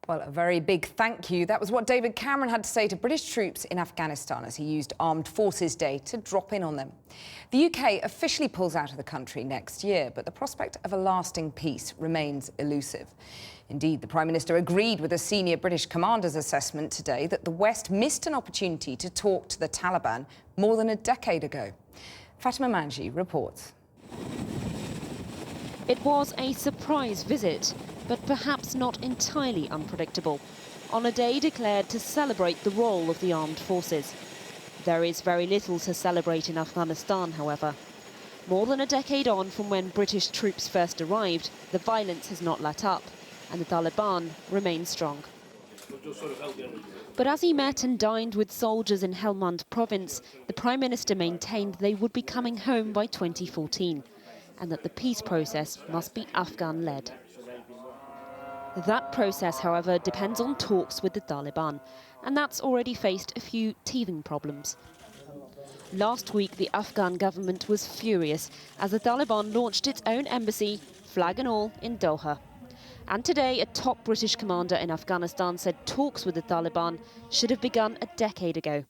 Well, a very big thank you. That was what David Cameron had to say to British troops in Afghanistan as he used Armed Forces Day to drop in on them. The UK officially pulls out of the country next year, but the prospect of a lasting peace remains elusive. Indeed, the Prime Minister agreed with a senior British commander's assessment today that the West missed an opportunity to talk to the Taliban more than a decade ago. Fatima Manji reports. It was a surprise visit, but perhaps not entirely unpredictable, on a day declared to celebrate the role of the armed forces. There is very little to celebrate in Afghanistan, however. More than a decade on from when British troops first arrived, the violence has not let up, and the Taliban remain strong. But as he met and dined with soldiers in Helmand province, the Prime Minister maintained they would be coming home by 2014, and that the peace process must be Afghan-led. That process, however, depends on talks with the Taliban, and that's already faced a few teething problems. Last week, the Afghan government was furious as the Taliban launched its own embassy, flag and all, in Doha. And today, a top British commander in Afghanistan said talks with the Taliban should have begun a decade ago.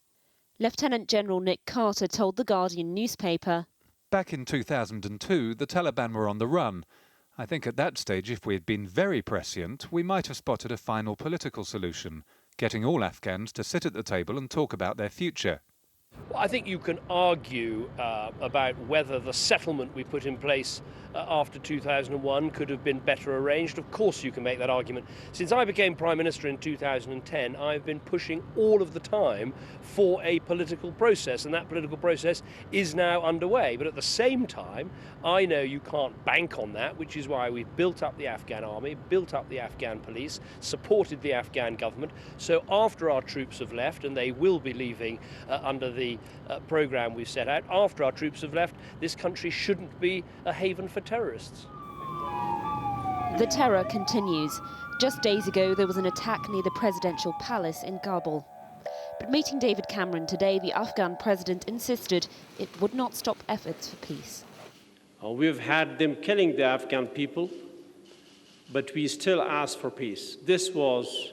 Lieutenant General Nick Carter told The Guardian newspaper, "Back in 2002, the Taliban were on the run. I think at that stage, if we had been very prescient, we might have spotted a final political solution, getting all Afghans to sit at the table and talk about their future." Well, I think you can argue about whether the settlement we put in place after 2001 could have been better arranged. Of course you can make that argument. Since I became Prime Minister in 2010, I've been pushing all of the time for a political process, and that political process is now underway. But at the same time, I know you can't bank on that, which is why we've built up the Afghan army, built up the Afghan police, supported the Afghan government. So after our troops have left, and they will be leaving under the programme we've set out, after our troops have left, this country shouldn't be a haven for terrorists. The terror continues. Just days ago, there was an attack near the presidential palace in Kabul. But meeting David Cameron today, the Afghan president insisted it would not stop efforts for peace. We've had them killing the Afghan people, but we still ask for peace. This was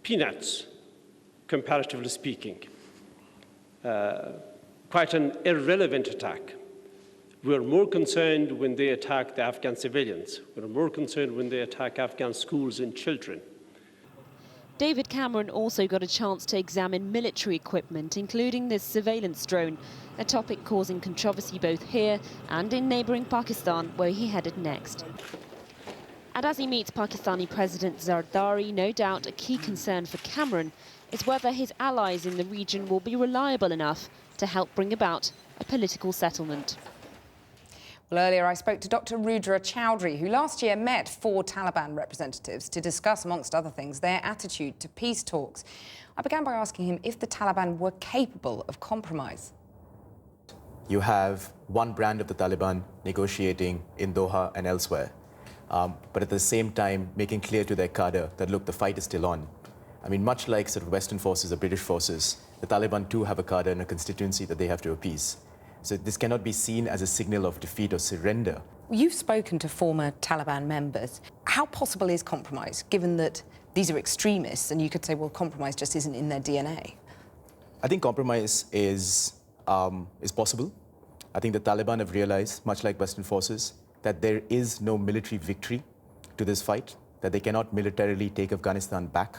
peanuts, comparatively speaking. Quite an irrelevant attack. We're more concerned when they attack the Afghan civilians. We're more concerned when they attack Afghan schools and children. David Cameron also got a chance to examine military equipment, including this surveillance drone, a topic causing controversy both here and in neighbouring Pakistan, where he headed next. And as he meets Pakistani President Zardari, no doubt a key concern for Cameron is whether his allies in the region will be reliable enough to help bring about a political settlement. Well, earlier I spoke to Dr. Rudra Chowdhury, who last year met 4 Taliban representatives to discuss, amongst other things, their attitude to peace talks. I began by asking him if the Taliban were capable of compromise. You have one brand of the Taliban negotiating in Doha and elsewhere, but at the same time making clear to their cadre that, look, the fight is still on. I mean, much like sort of Western forces or British forces, the Taliban too have a cadre and a constituency that they have to appease. So this cannot be seen as a signal of defeat or surrender. You've spoken to former Taliban members. How possible is compromise, given that these are extremists, and you could say, well, compromise just isn't in their DNA? I think compromise is possible. I think the Taliban have realized, much like Western forces, that there is no military victory to this fight, that they cannot militarily take Afghanistan back.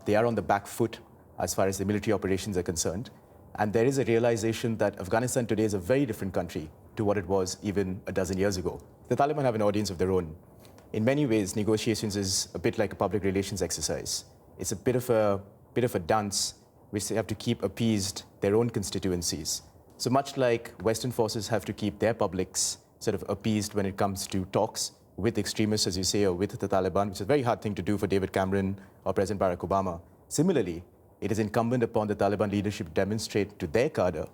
They are on the back foot as far as the military operations are concerned. And there is a realization that Afghanistan today is a very different country to what it was even a dozen years ago. The Taliban have an audience of their own. In many ways, negotiations is a bit like a public relations exercise. It's a bit of a dance which they have to keep appeased their own constituencies. So much like Western forces have to keep their publics sort of appeased when it comes to talks with extremists, as you say, or with the Taliban, which is a very hard thing to do for David Cameron or President Barack Obama. Similarly, it is incumbent upon the Taliban leadership to demonstrate to their cadre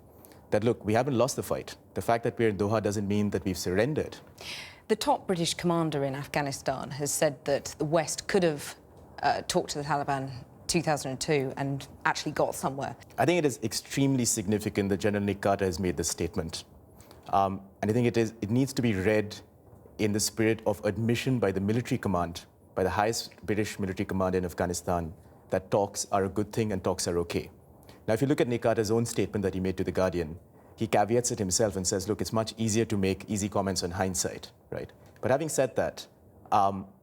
that, look, we haven't lost the fight. The fact that we're in Doha doesn't mean that we've surrendered. The top British commander in Afghanistan has said that the West could have talked to the Taliban 2002 and actually got somewhere. I think it is extremely significant that General Nick Carter has made this statement. And I think it needs to be read in the spirit of admission by the military command, by the highest British military commander in Afghanistan that talks are a good thing and talks are okay. Now, if you look at Nick Carter's own statement that he made to The Guardian, he caveats it himself and says, look, it's much easier to make easy comments on hindsight, right? But having said that,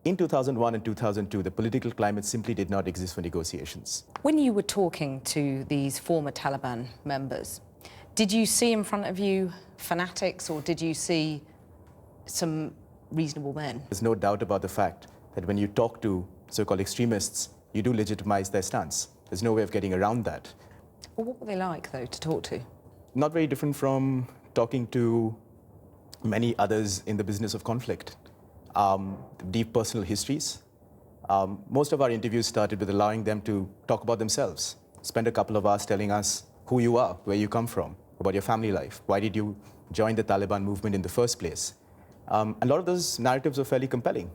in 2001 and 2002, the political climate simply did not exist for negotiations. When you were talking to these former Taliban members, did you see in front of you fanatics, or did you see some reasonable men? There's no doubt about the fact that when you talk to so-called extremists, you do legitimize their stance. There's no way of getting around that. Well, what were they like, though, to talk to? Not very different from talking to many others in the business of conflict. Deep personal histories. Most of our interviews started with allowing them to talk about themselves. Spend a couple of hours telling us who you are, where you come from, about your family life. Why did you join the Taliban movement in the first place? A lot of those narratives are fairly compelling.